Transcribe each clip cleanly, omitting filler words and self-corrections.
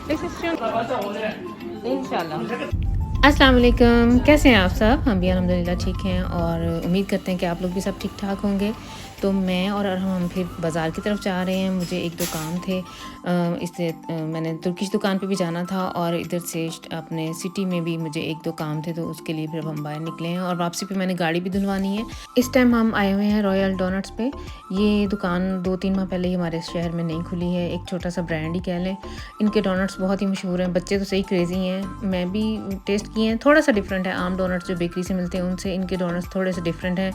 इंशाल्लाह। अस्सलाम वालेकुम, कैसे हैं आप सब? हम भी अल्हम्दुलिल्लाह ठीक हैं और उम्मीद करते हैं कि आप लोग भी सब ठीक-ठाक होंगे। तो मैं और अरहम हम फिर बाज़ार की तरफ जा रहे हैं। मुझे एक दो काम थे, मैंने तुर्किश दुकान पे भी जाना था और इधर से अपने सिटी में भी मुझे एक दो काम थे, तो उसके लिए फिर अब हम बाहर निकले हैं और वापसी पे मैंने गाड़ी भी धुलवानी है। इस टाइम हम आए हुए हैं रॉयल डोनट्स पे। ये दुकान 2-3 माह पहले ही हमारे शहर में नई खुली है, एक छोटा-सा ब्रांड ही कह लें। इनके डोनट्स बहुत ही मशहूर हैं, बच्चे तो सही क्रेज़ी हैं। मैं भी टेस्ट किए हैं, थोड़ा-सा डिफरेंट है आम डोनट्स जो बेकरी से मिलते हैं उनसे। इनके डोनट्स थोड़े से डिफरेंट हैं।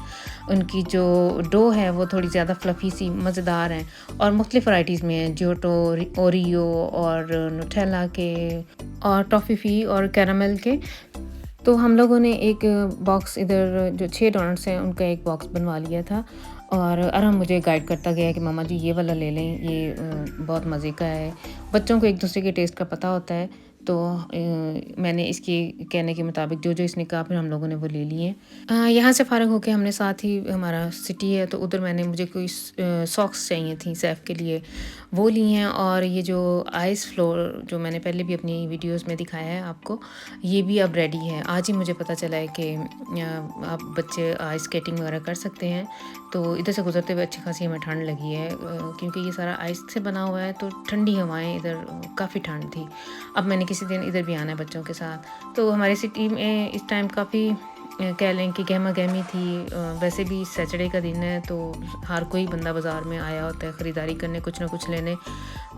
उनकी जो डो है वो थोड़ी ज़्यादा फ्लफ़ी सी मज़ेदार हैं और मुख्तलिफ़ वैराइटीज़ में हैं, जियोटो, ओरियो और नुटेला के और टॉफ़ीफ़ी और कैरामेल के। तो हम लोगों ने एक बॉक्स इधर जो 6 डोनट्स हैं उनका एक बॉक्स बनवा लिया था और अरहम मुझे गाइड करता गया कि मम्मा जी ये वाला ले लें, ये बहुत मज़े का है। बच्चों को एक दूसरे के टेस्ट का पता होता है, तो मैंने इसके कहने के मुताबिक जो इसने कहा फिर हम लोगों ने वो ले लिए। यहाँ से फ़ारिग होके हमने साथ ही हमारा सिटी है, तो उधर मुझे कोई सॉक्स चाहिए थी सैफ के लिए, वो ली हैं। और ये जो आइस फ्लोर जो मैंने पहले भी अपनी वीडियोस में दिखाया है आपको, ये भी अब रेडी है। आज ही मुझे पता चला है कि अब बच्चे आइस स्केटिंग वगैरह कर सकते हैं। तो इधर से गुजरते हुए अच्छी खासी हमें ठंड लगी है, क्योंकि ये सारा आइस से बना हुआ है, तो ठंडी हवाएं इधर काफ़ी ठंड थी। अब मैंने किसी दिन इधर भी आना है बच्चों के साथ। तो हमारी सिटी में इस टाइम काफ़ी कह लें कि गहमा गहमी थी। वैसे भी सैटरडे का दिन है, तो हर कोई बंदा बाज़ार में आया होता है ख़रीदारी करने, कुछ ना कुछ लेने।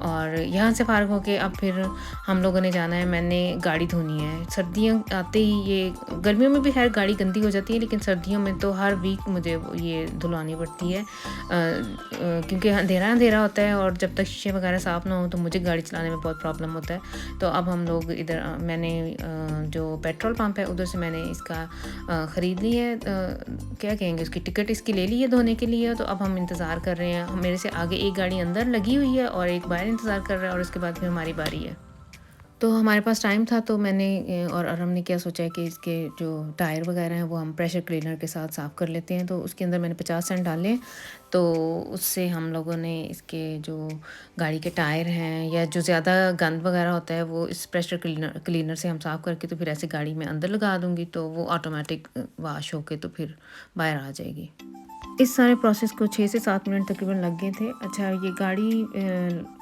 और यहाँ से फ़ारिग होके अब फिर हम लोगों ने जाना है, मैंने गाड़ी धोनी है। सर्दियाँ आते ही ये, गर्मियों में भी खैर गाड़ी गंदी हो जाती है, लेकिन सर्दियों में तो हर वीक मुझे ये धुलवानी पड़ती है, क्योंकि अंधेरा होता है और जब तक शीशे वगैरह साफ़ ना हो तो मुझे गाड़ी चलाने में बहुत प्रॉब्लम होता है। तो अब हम लोग इधर मैंने जो पेट्रोल पंप है उधर से मैंने इसका ख़रीद ली है, क्या कहेंगे, उसकी टिकट इसकी ले ली है धोने के लिए। तो अब हम इंतज़ार कर रहे हैं। मेरे से आगे एक गाड़ी अंदर लगी हुई है और एक बाहर इंतज़ार कर रहा है, और उसके बाद फिर हमारी बारी है। तो हमारे पास टाइम था, तो मैंने और अरहम ने क्या सोचा है कि इसके जो टायर वगैरह हैं वो हम प्रेशर क्लीनर के साथ साफ़ कर लेते हैं। तो उसके अंदर मैंने 50 सेंट डाले, तो उससे हम लोगों ने इसके जो गाड़ी के टायर हैं या जो ज़्यादा गंद वगैरह होता है वो इस प्रेशर क्लीनर से हम साफ़ करके तो फिर ऐसे गाड़ी में अंदर लगा दूँगी, तो वो ऑटोमेटिक वाश होके तो फिर बाहर आ जाएगी। इस सारे प्रोसेस को 6 से 7 मिनट तकरीबन लग गए थे। अच्छा, ये गाड़ी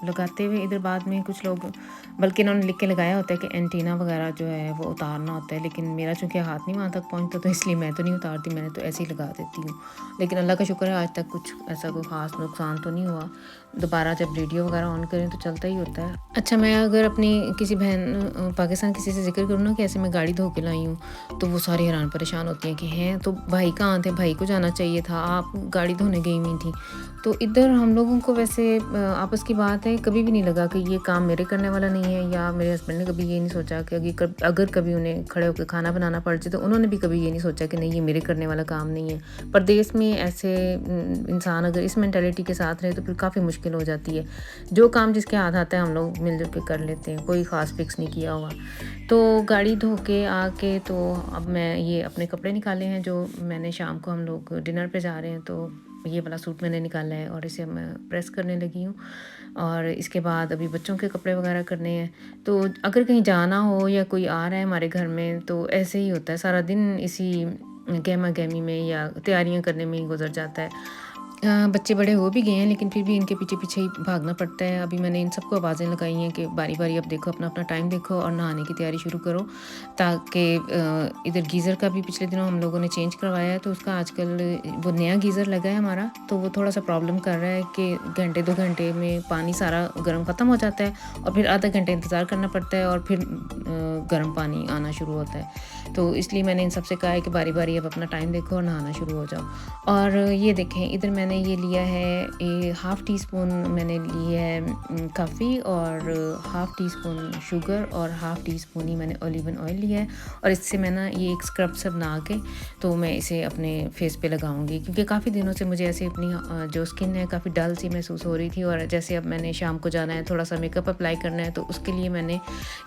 लगाते हुए इधर बाद में कुछ लोग, बल्कि इन्होंने लिख के लगाया होता है कि एंटीना वगैरह जो है वो उतारना होता है, लेकिन मेरा चूँकि हाथ नहीं वहाँ तक पहुँचता, तो इसलिए मैं तो नहीं उतारती, मैंने तो ऐसे ही लगा देती हूँ। लेकिन अल्लाह का शुक्र है आज तक कुछ ऐसा कोई ख़ास नुकसान तो नहीं हुआ। दोबारा जब रेडियो वगैरह ऑन करें तो चलता ही होता है। अच्छा, मैं अगर अपनी किसी बहन पाकिस्तान किसी से ज़िक्र करूँ ना कि ऐसे मैं गाड़ी धो के लाई हूँ, तो वो सारी हैरान परेशान होती हैं कि हैं तो भाई कहाँ थे, भाई को जाना चाहिए था, आप गाड़ी धोने गई हुई थी। तो इधर हम लोगों को वैसे आपस की बात है, कभी भी नहीं लगा कि ये काम मेरे करने वाला नहीं है, या मेरे हस्बैंड ने कभी ये नहीं सोचा कि अगर कभी उन्हें खड़े होकर खाना बनाना पड़ जाए तो उन्होंने भी कभी ये नहीं सोचा कि नहीं ये मेरे करने वाला काम नहीं है। परदेश में ऐसे इंसान अगर इस मेंटालिटी के साथ रहे तो फिर काफ़ी मुश्किल हो जाती है। जो काम जिसके हाथ आता है हम लोग मिलजुल के कर लेते हैं, कोई ख़ास फिक्स नहीं किया हुआ। तो गाड़ी धो के आके तो अब मैं ये अपने कपड़े निकाले हैं जो मैंने शाम को, हम लोग डिनर पे जा रहे हैं, तो ये वाला सूट मैंने निकाला है और इसे मैं प्रेस करने लगी हूँ। और इसके बाद अभी बच्चों के कपड़े वगैरह करने हैं। तो अगर कहीं जाना हो या कोई आ रहा है हमारे घर में तो ऐसे ही होता है, सारा दिन इसी गहमा गहमी में या तैयारियां करने में ही गुजर जाता है। बच्चे बड़े हो भी गए हैं, लेकिन फिर भी इनके पीछे पीछे ही भागना पड़ता है। अभी मैंने इन सबको आवाज़ें लगाई हैं कि बारी बारी अब देखो, अपना अपना टाइम देखो और नहाने की तैयारी शुरू करो, ताकि इधर गीज़र का भी पिछले दिनों हम लोगों ने चेंज करवाया है, तो उसका आजकल वो नया गीज़र लगा है हमारा, तो वो थोड़ा सा प्रॉब्लम कर रहा है कि घंटे 2 घंटे में पानी सारा गर्म ख़त्म हो जाता है और फिर आधा घंटे इंतज़ार करना पड़ता है और फिर गर्म पानी आना शुरू होता है। तो इसलिए मैंने इन सबसे कहा है कि बारी बारी अब अपना टाइम देखो और नहाना शुरू हो जाओ। और ये देखें, इधर मैंने ये लिया है, ये हाफ़ टी स्पून मैंने ली है काफ़ी, और हाफ़ टी स्पून शुगर, और हाफ़ टी स्पून ही मैंने ओलिवन ऑयल लिया है। और इससे मैं ना ये एक स्क्रब सा बना के तो मैं इसे अपने फेस पे लगाऊंगी, क्योंकि काफ़ी दिनों से मुझे ऐसे अपनी जो स्किन है काफ़ी डल सी महसूस हो रही थी। और जैसे अब मैंने शाम को जाना है, थोड़ा सा मेकअप अप्लाई करना है, तो उसके लिए मैंने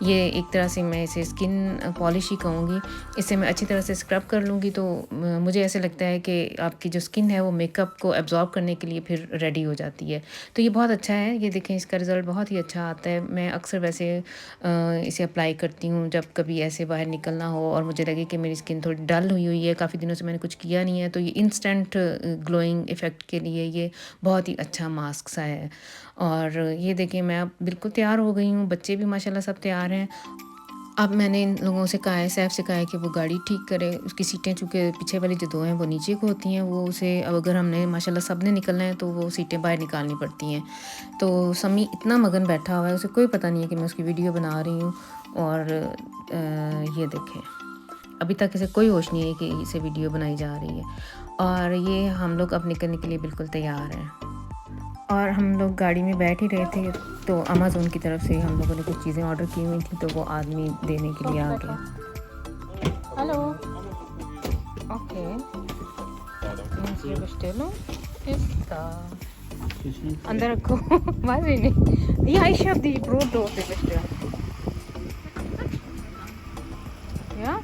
ये एक तरह से मैं इसे स्किन पॉलिश ही कहूँगी, इसे मैं अच्छी तरह से स्क्रब कर लूँगी। तो मुझे ऐसे लगता है कि आपकी जो स्किन है वो मेकअप को एब्जॉर्ब अब्ज़ॉर्ब करने के लिए फिर रेडी हो जाती है। तो ये बहुत अच्छा है, ये देखें इसका रिज़ल्ट बहुत ही अच्छा आता है। मैं अक्सर वैसे इसे अप्लाई करती हूँ जब कभी ऐसे बाहर निकलना हो और मुझे लगे कि मेरी स्किन थोड़ी डल हुई हुई है, काफ़ी दिनों से मैंने कुछ किया नहीं है, तो ये इंस्टेंट ग्लोइंग इफ़ेक्ट के लिए ये बहुत ही अच्छा मास्क सा है। और ये देखिए मैं अब बिल्कुल तैयार हो गई हूँ, बच्चे भी माशाल्लाह सब तैयार हैं। अब मैंने इन लोगों से कहा है, सैफ से कहा है कि वो गाड़ी ठीक करे, उसकी सीटें चूँकि पीछे वाली जो 2 हैं वो नीचे को होती हैं, वो उसे अब अगर हमने माशाल्लाह सब ने निकलना है तो वो सीटें बाहर निकालनी पड़ती हैं। तो समी इतना मगन बैठा हुआ है, उसे कोई पता नहीं है कि मैं उसकी वीडियो बना रही हूँ। और ये देखें, अभी तक इसे कोई होश नहीं है कि इसे वीडियो बनाई जा रही है। और ये हम लोग अब निकलने के लिए बिल्कुल तैयार हैं। और हम लोग गाड़ी में बैठ ही रहे थे तो अमेज़न की तरफ से हम लोगों ने कुछ चीज़ें ऑर्डर की हुई थी, तो वो आदमी देने के लिए आ गया। हेलो, ओके, ये bestellung ist da. अंदर रखो। weiß ich nicht. Ja, ich habe die Brotdose bestellt. Ja?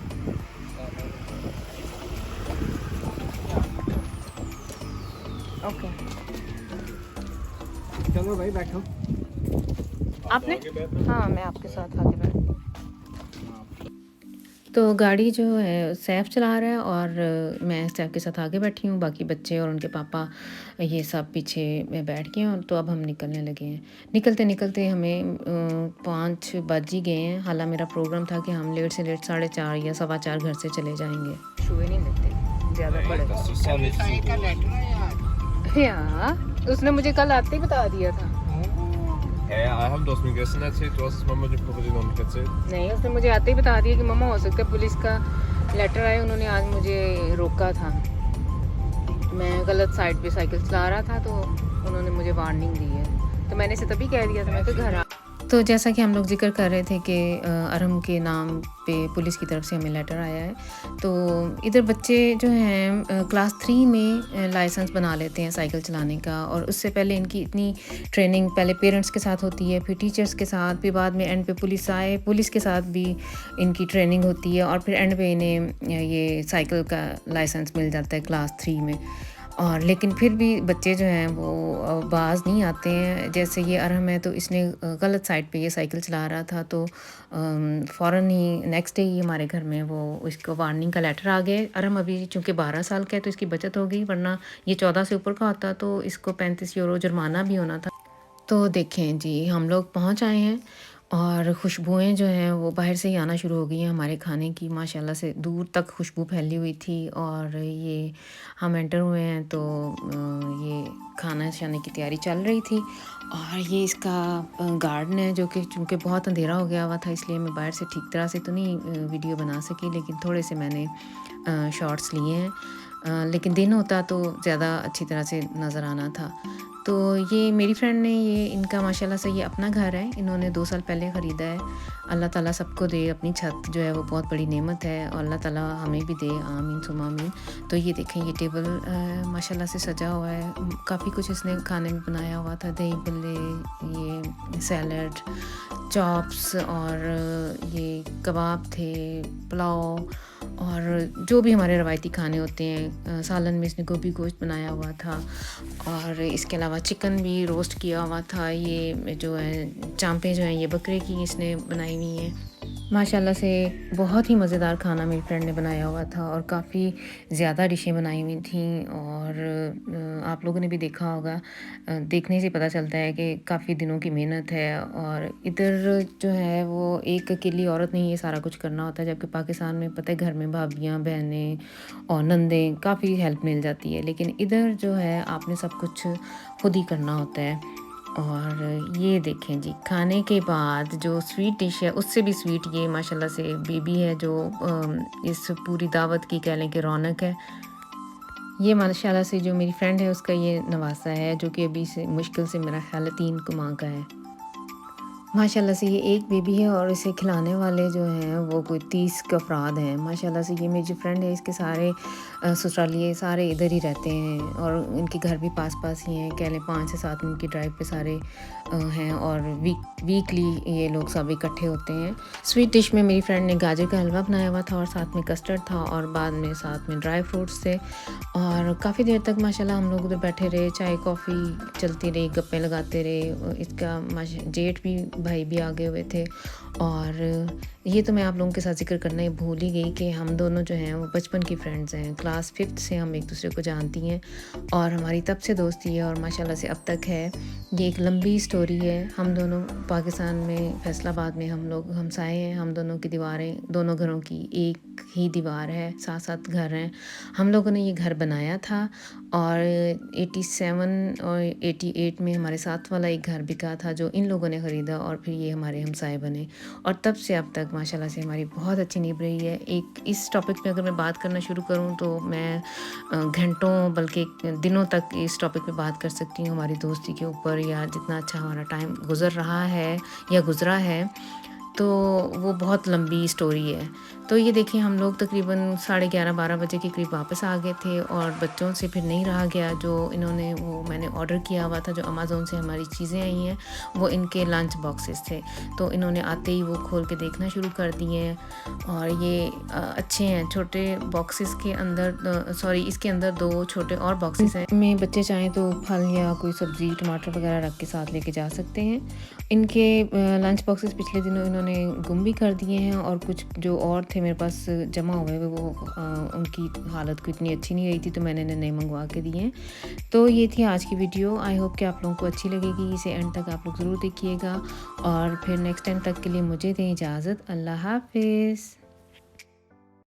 Okay. चलो भाई बैठो। आपने? हाँ, मैं आपके साथ आगे बैठी। तो गाड़ी जो है सैफ चला रहा है और मैं सैफ के साथ आगे बैठी हूँ, बाकी बच्चे और उनके पापा ये सब पीछे में बैठ गए हैं। तो अब हम निकलने लगे हैं। निकलते निकलते हमें 5 बज ही गए हैं। हालांकि मेरा प्रोग्राम था कि हम लेट से लेट 4:30 या 4:15 घर से चले जाएंगे। छुए नहीं लगते ज़्यादा बड़े। या उसने मुझे कल आते ही बता दिया था। haben du hast mir gestern erzählt, du hast es Mama die Papa dir noch nicht erzählt? नहीं, उसने मुझे आते ही बता दिया कि मम्मा हो सकता है पुलिस का लेटर आए, उन्होंने आज मुझे रोका था। मैं गलत साइड पे साइकिल चला रहा था तो उन्होंने मुझे वार्निंग दी है। तो मैंने इसे तभी कह दिया था, मैं तो घर आ। तो जैसा कि हम लोग जिक्र कर रहे थे कि अरहम के नाम पे पुलिस की तरफ से हमें लेटर आया है। तो इधर बच्चे जो हैं क्लास 3 में लाइसेंस बना लेते हैं साइकिल चलाने का, और उससे पहले इनकी इतनी ट्रेनिंग पहले पेरेंट्स के साथ होती है, फिर टीचर्स के साथ, फिर बाद में एंड पे पुलिस आए, पुलिस के साथ भी इनकी ट्रेनिंग होती है, और फिर एंड पे इन्हें ये साइकिल का लाइसेंस मिल जाता है क्लास 3 में। और लेकिन फिर भी बच्चे जो हैं वो बाज़ नहीं आते हैं। जैसे ये अरहम है तो इसने गलत साइड पे ये साइकिल चला रहा था, तो फ़ौरन ही नेक्स्ट डे ही हमारे घर में वो इसको वार्निंग का लेटर आ गया। अरहम अभी चूँकि 12 साल का है तो इसकी बचत हो गई, वरना ये 14 से ऊपर का होता तो इसको 35 यूरो जुर्माना भी होना था। तो देखें जी, हम लोग पहुंच आए हैं और खुशबुएं जो हैं वो बाहर से ही आना शुरू हो गई हैं हमारे खाने की। माशाल्लाह से दूर तक खुशबू फैली हुई थी। और ये हम एंटर हुए हैं तो ये खाना शाने की तैयारी चल रही थी। और ये इसका गार्डन है, जो कि चूँकि बहुत अंधेरा हो गया हुआ था इसलिए मैं बाहर से ठीक तरह से तो नहीं वीडियो बना सकी, लेकिन थोड़े से मैंने शॉट्स लिए हैं। लेकिन दिन होता तो ज़्यादा अच्छी तरह से नज़र आना था। तो ये मेरी फ्रेंड ने, ये इनका माशाल्लाह से ये अपना घर है, इन्होंने 2 साल पहले ख़रीदा है। अल्लाह ताला सबको दे, अपनी छत जो है वो बहुत बड़ी नेमत है, और अल्लाह ताला हमें भी दे, आमीन सुम्मा आमीन। तो ये देखें, ये टेबल माशाल्लाह से सजा हुआ है। काफ़ी कुछ इसने खाने में बनाया हुआ था, दही भल्ले, ये सैलड, चॉप्स, और ये कबाब थे, पुलाव, और जो भी हमारे रवायती खाने होते हैं। सालन में इसने गोभी गोश्त बनाया हुआ था, और इसके अलावा चिकन भी रोस्ट किया हुआ था। ये जो है चांपें जो हैं ये बकरे की इसने बनाई हुई हैं। माशाल्लाह से बहुत ही मज़ेदार खाना मेरी फ्रेंड ने बनाया हुआ था, और काफ़ी ज़्यादा डिशें बनाई हुई थी। और आप लोगों ने भी देखा होगा, देखने से पता चलता है कि काफ़ी दिनों की मेहनत है। और इधर जो है वो एक अकेली औरत नहीं ये सारा कुछ करना होता है, जबकि पाकिस्तान में पता है घर में भाभियाँ, बहनें और नंदें काफ़ी हेल्प मिल जाती है, लेकिन इधर जो है आपने सब कुछ खुद ही करना होता है। और ये देखें जी, खाने के बाद जो स्वीट डिश है उससे भी स्वीट ये माशाल्लाह से बेबी है, जो इस पूरी दावत की कह लें कि रौनक है। ये माशाल्लाह से जो मेरी फ्रेंड है उसका ये नवासा है, जो कि अभी से मुश्किल से मेरा ख्याल है 3 माह का है। माशाल्लाह से ये एक बेबी है और इसे खिलाने वाले जो हैं वो कोई 30 के अफराद हैं। माशाल्लाह से ये मेरी जो फ्रेंड है इसके सारे ससुरालिए सारे इधर ही रहते हैं और इनके घर भी पास-पास ही हैं। कह लें 5 से 7 मिनट की ड्राइव पे सारे हैं और वीकली ये लोग सब इकट्ठे होते हैं। स्वीट डिश में मेरी फ्रेंड ने गाजर का हलवा बनाया हुआ था और साथ में कस्टर्ड था और बाद में साथ में ड्राई फ्रूट्स थे और काफ़ी देर तक माशाल्लाह हम लोग उधर बैठे रहे, चाय कॉफ़ी चलती रही, गप्पे लगाते रहे। इसका जेठ भी भाई भी आगे हुए थे और ये तो मैं आप लोगों के साथ ज़िक्र करना ही भूल ही गई कि हम दोनों जो हैं वो बचपन की फ्रेंड्स हैं। क्लास 5th से हम एक दूसरे को जानती हैं और हमारी तब से दोस्ती है और माशाल्लाह से अब तक है। ये एक लंबी स्टोरी है। हम दोनों पाकिस्तान में फैसलाबाद में हम लोग हमसाए हैं। हम दोनों की दीवारें दोनों घरों की एक ही दीवार है, 7-7 घर हैं। हम लोगों ने ये घर बनाया था और 87 और 88 में हमारे साथ वाला एक घर बिका था जो इन लोगों ने ख़रीदा और फिर ये हमारे हमसाए बने और तब से अब तक माशाल्लाह से हमारी बहुत अच्छी निभ रही है। एक इस टॉपिक पे अगर मैं बात करना शुरू करूँ तो मैं घंटों बल्कि दिनों तक इस टॉपिक पे बात कर सकती हूँ हमारी दोस्ती के ऊपर या जितना अच्छा हमारा टाइम गुज़र रहा है या गुज़रा है। तो वो बहुत लंबी स्टोरी है। तो ये देखिए हम लोग तकरीबन 11:30-12 बजे के करीब वापस आ गए थे और बच्चों से फिर नहीं रहा गया। जो इन्होंने वो मैंने ऑर्डर किया हुआ था, जो अमेज़न से हमारी चीज़ें आई हैं वो इनके लंच बॉक्सेस थे, तो इन्होंने आते ही वो खोल के देखना शुरू कर दिए हैं और ये अच्छे हैं। छोटे बॉक्सेस के अंदर इसके अंदर 2 छोटे और बॉक्सेस हैं, में बच्चे चाहें तो फल या कोई सब्ज़ी टमाटर वगैरह रख के साथ लेके जा सकते हैं। इनके लंच बॉक्सेस पिछले दिनों इन्होंने गुम भी कर दिए हैं और कुछ जो और थे मेरे पास जमा हुए वो उनकी हालत को इतनी अच्छी नहीं रही थी तो मैंने इन्हें नए मंगवा के दिए हैं। तो ये थी आज की वीडियो। आई होप कि आप लोगों को अच्छी लगेगी। इसे एंड तक आप लोग ज़रूर देखिएगा और फिर नेक्स्ट टाइम तक के लिए मुझे दें इजाज़त। अल्लाह हाफ़िज़।